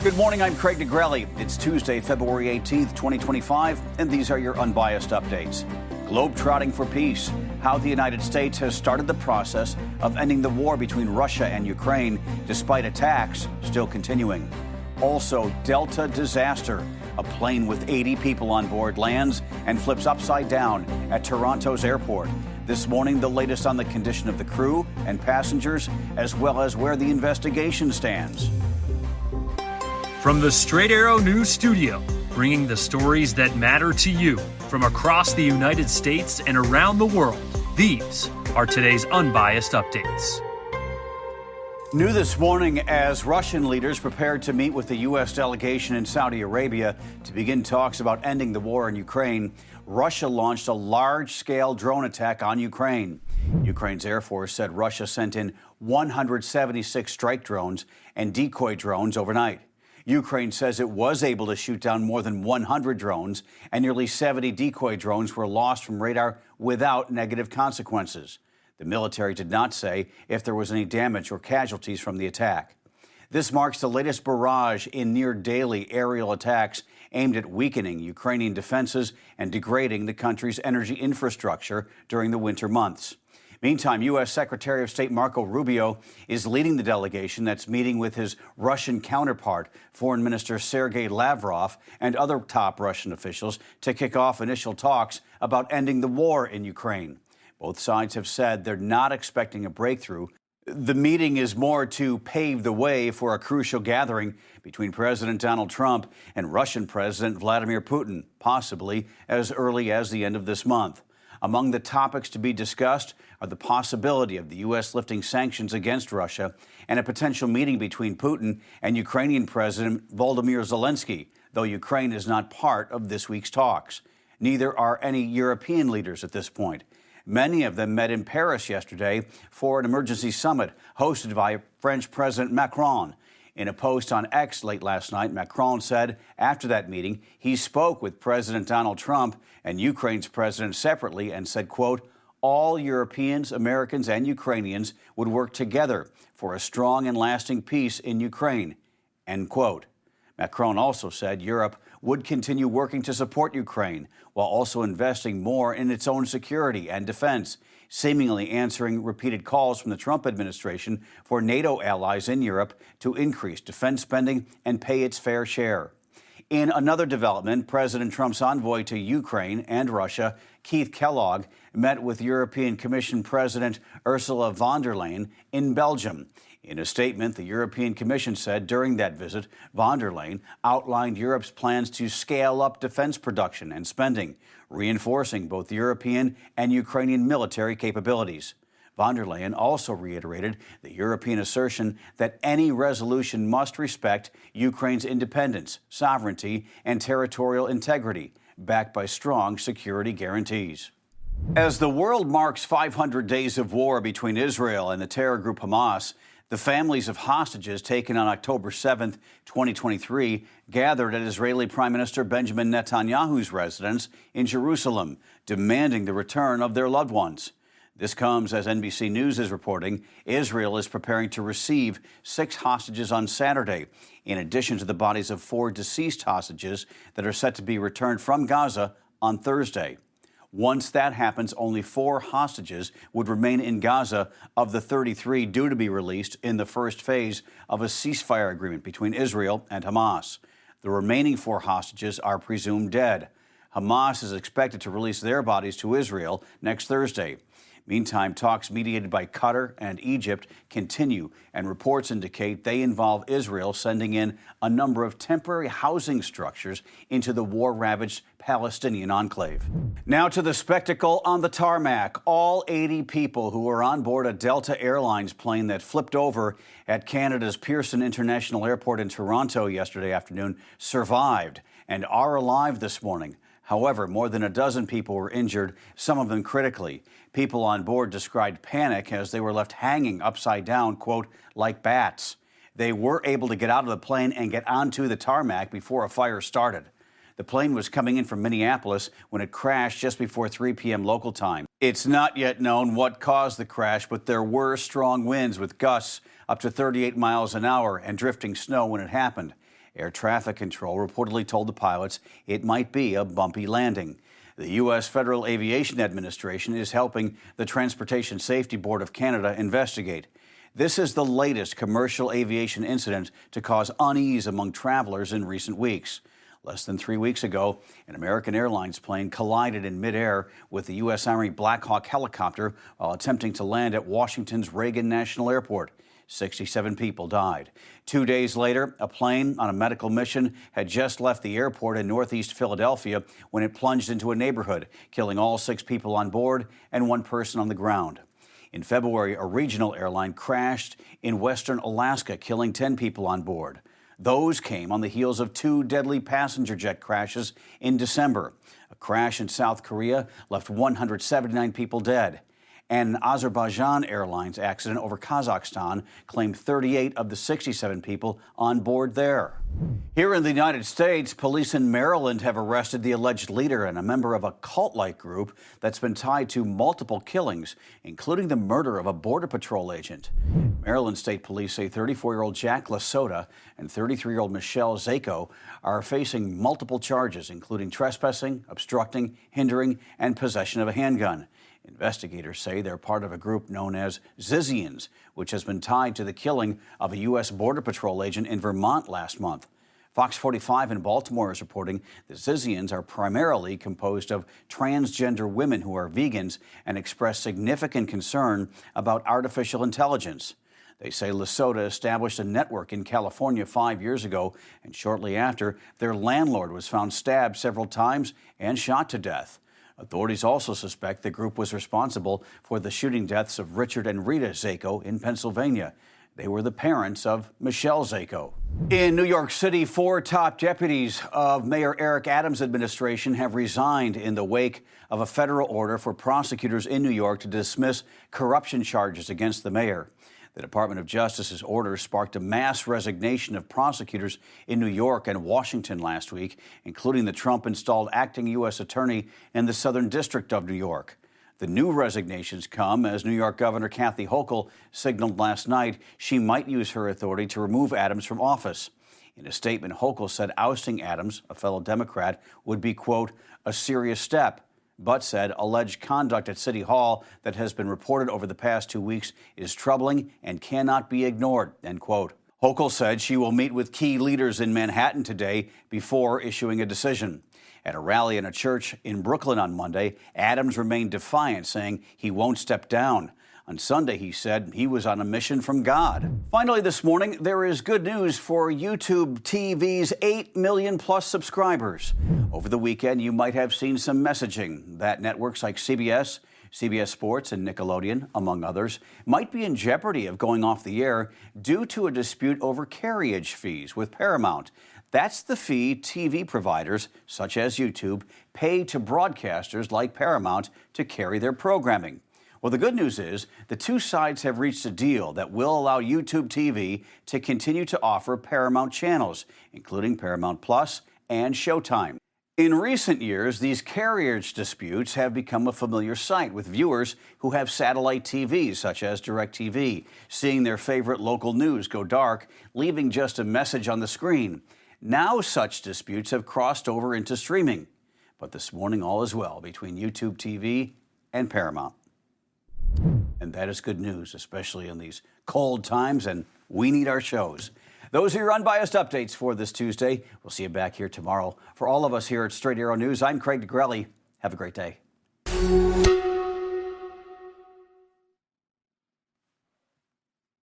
Good morning, I'm Craig Negrelli. It's Tuesday, February 18th, 2025, and these are your Unbiased Updates. Globetrotting for peace, how the United States has started the process of ending the war between Russia and Ukraine, despite attacks still continuing. Also, Delta disaster. A plane with 80 people on board lands and flips upside down at Toronto's airport. This morning, the latest on the condition of the crew and passengers, as well as where the investigation stands. From the Straight Arrow News Studio, bringing the stories that matter to you from across the United States and around the world, these are today's Unbiased Updates. New this morning, as Russian leaders prepared to meet with the U.S. delegation in Saudi Arabia to begin talks about ending the war in Ukraine, Russia launched a large-scale drone attack on Ukraine. Ukraine's Air Force said Russia sent in 176 strike drones and decoy drones overnight. Ukraine says it was able to shoot down more than 100 drones, and nearly 70 decoy drones were lost from radar without negative consequences. The military did not say if there was any damage or casualties from the attack. This marks the latest barrage in near-daily aerial attacks aimed at weakening Ukrainian defenses and degrading the country's energy infrastructure during the winter months. Meantime, U.S. Secretary of State Marco Rubio is leading the delegation that's meeting with his Russian counterpart, Foreign Minister Sergei Lavrov, and other top Russian officials to kick off initial talks about ending the war in Ukraine. Both sides have said they're not expecting a breakthrough. The meeting is more to pave the way for a crucial gathering between President Donald Trump and Russian President Vladimir Putin, possibly as early as the end of this month. Among the topics to be discussed are the possibility of the U.S. lifting sanctions against Russia and a potential meeting between Putin and Ukrainian President Volodymyr Zelensky, though Ukraine is not part of this week's talks. Neither are any European leaders at this point. Many of them met in Paris yesterday for an emergency summit hosted by French President Macron. In a post on X late last night, Macron said after that meeting he spoke with President Donald Trump and Ukraine's president separately and said, quote, all Europeans, Americans, and Ukrainians would work together for a strong and lasting peace in Ukraine, end quote. Macron also said Europe would continue working to support Ukraine while also investing more in its own security and defense, seemingly answering repeated calls from the Trump administration for NATO allies in Europe to increase defense spending and pay its fair share. In another development, President Trump's envoy to Ukraine and Russia, Keith Kellogg, met with European Commission President Ursula von der Leyen in Belgium. In a statement, the European Commission said during that visit, von der Leyen outlined Europe's plans to scale up defense production and spending, reinforcing both European and Ukrainian military capabilities. Von der Leyen also reiterated the European assertion that any resolution must respect Ukraine's independence, sovereignty, and territorial integrity, backed by strong security guarantees. As the world marks 500 days of war between Israel and the terror group Hamas, the families of hostages taken on October 7th, 2023, gathered at Israeli Prime Minister Benjamin Netanyahu's residence in Jerusalem, demanding the return of their loved ones. This comes as NBC News is reporting Israel is preparing to receive 6 hostages on Saturday, in addition to the bodies of 4 deceased hostages that are set to be returned from Gaza on Thursday. Once that happens, only 4 hostages would remain in Gaza of the 33 due to be released in the first phase of a ceasefire agreement between Israel and Hamas. The remaining 4 hostages are presumed dead. Hamas is expected to release their bodies to Israel next Thursday. Meantime, talks mediated by Qatar and Egypt continue, and reports indicate they involve Israel sending in a number of temporary housing structures into the war-ravaged Palestinian enclave. Now to the spectacle on the tarmac. All 80 people who were on board a Delta Airlines plane that flipped over at Canada's Pearson International Airport in Toronto yesterday afternoon survived and are alive this morning. However, more than a dozen people were injured, some of them critically. People on board described panic as they were left hanging upside down, quote, like bats. They were able to get out of the plane and get onto the tarmac before a fire started. The plane was coming in from Minneapolis when it crashed just before 3 p.m. local time. It's not yet known what caused the crash, but there were strong winds with gusts up to 38 miles an hour and drifting snow when it happened. Air traffic control reportedly told the pilots it might be a bumpy landing. The U.S. Federal Aviation Administration is helping the Transportation Safety Board of Canada investigate. This is the latest commercial aviation incident to cause unease among travelers in recent weeks. Less than 3 weeks ago, an American Airlines plane collided in midair with the U.S. Army Black Hawk helicopter while attempting to land at Washington's Reagan National Airport. 67 people died. 2 days later, a plane on a medical mission had just left the airport in northeast Philadelphia when it plunged into a neighborhood, killing all 6 people on board and 1 person on the ground. In February, a regional airline crashed in western Alaska, killing 10 people on board. Those came on the heels of 2 deadly passenger jet crashes in December. A crash in South Korea left 179 people dead. An Azerbaijan Airlines accident over Kazakhstan claimed 38 of the 67 people on board there. Here in the United States, police in Maryland have arrested the alleged leader and a member of a cult-like group that's been tied to multiple killings, including the murder of a Border Patrol agent. Maryland State Police say 34-year-old Jack Lasota and 33-year-old Michelle Zako are facing multiple charges, including trespassing, obstructing, hindering, and possession of a handgun. Investigators say they're part of a group known as Zizians, which has been tied to the killing of a U.S. Border Patrol agent in Vermont last month. Fox 45 in Baltimore is reporting the Zizians are primarily composed of transgender women who are vegans and express significant concern about artificial intelligence. They say Lesotho established a network in California 5 years ago, and shortly after, their landlord was found stabbed several times and shot to death. Authorities also suspect the group was responsible for the shooting deaths of Richard and Rita Zako in Pennsylvania. They were the parents of Michelle Zako. In New York City, 4 top deputies of Mayor Eric Adams' administration have resigned in the wake of a federal order for prosecutors in New York to dismiss corruption charges against the mayor. The Department of Justice's order sparked a mass resignation of prosecutors in New York and Washington last week, including the Trump-installed acting U.S. attorney in the Southern District of New York. The new resignations come as New York Governor Kathy Hochul signaled last night she might use her authority to remove Adams from office. In a statement, Hochul said ousting Adams, a fellow Democrat, would be, quote, a serious step, but said alleged conduct at City Hall that has been reported over the past 2 weeks is troubling and cannot be ignored, end quote. Hochul said she will meet with key leaders in Manhattan today before issuing a decision. At a rally in a church in Brooklyn on Monday, Adams remained defiant, saying he won't step down. On Sunday, he said he was on a mission from God. Finally this morning, there is good news for YouTube TV's 8 million-plus subscribers. Over the weekend, you might have seen some messaging that networks like CBS, CBS Sports, and Nickelodeon, among others, might be in jeopardy of going off the air due to a dispute over carriage fees with Paramount. That's the fee TV providers, such as YouTube, pay to broadcasters like Paramount to carry their programming. Well, the good news is the two sides have reached a deal that will allow YouTube TV to continue to offer Paramount channels, including Paramount Plus and Showtime. In recent years, these carriage disputes have become a familiar sight, with viewers who have satellite TVs, such as DirecTV, seeing their favorite local news go dark, leaving just a message on the screen. Now such disputes have crossed over into streaming. But this morning, all is well between YouTube TV and Paramount. And that is good news, especially in these cold times, and we need our shows. Those are your unbiased updates for this Tuesday. We'll see you back here tomorrow. For all of us here at Straight Arrow News, I'm Craig DeGrelli. Have a great day.